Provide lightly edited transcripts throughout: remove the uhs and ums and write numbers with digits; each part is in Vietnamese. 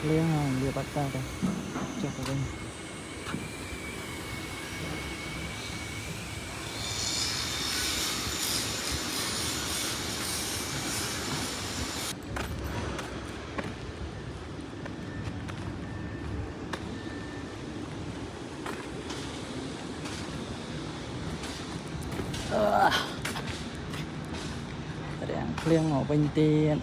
liêng hàng địa bắt ta rồi chọc vào đây liêng ở bên tiền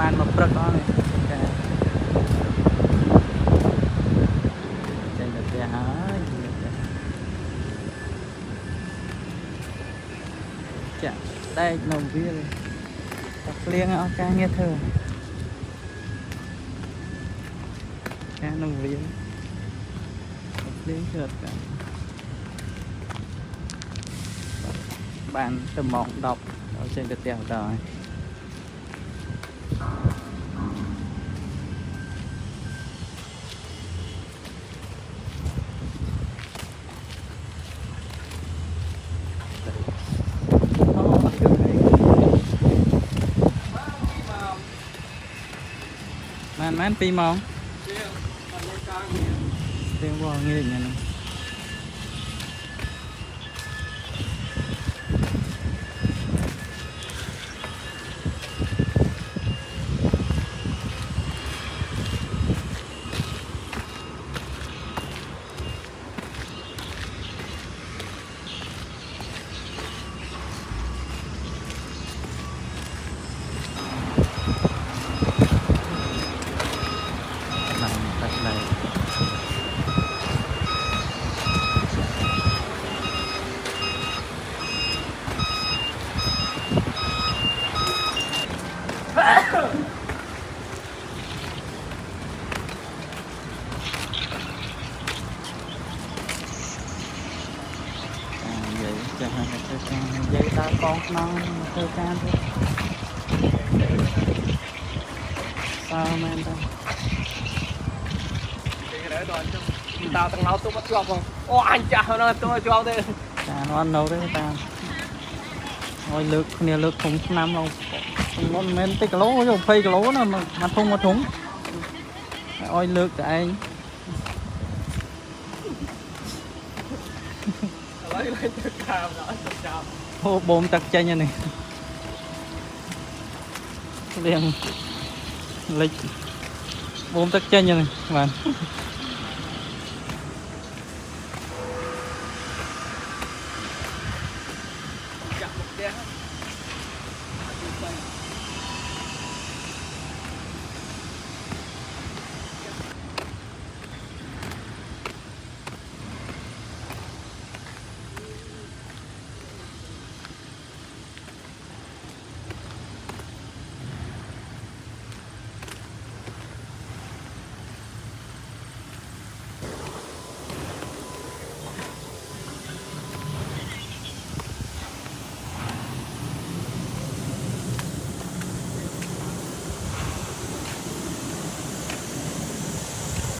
ban một prất đó này trên được kia hả chả đây nồng viên tập liêng ở ca nghe thơ ca nồng viên tập liêng trượt cả bạn tầm mộng đọc ở trên được đèo rồi man pi mong tiếng bò nghe định này vậy ta con nó hơi can thôi sao men ta tao thằng nào tôi bắt chọc không ô anh chào nó tôi cho đây nó ăn đâu đấy ta ôi lược nè lược thùng năm đâu con men tích lố rồi phây cái lố nó mà thùng ôi lược tại anh ô bồn tật chơi nha này liền lịch bồn tật chơi nha này bạn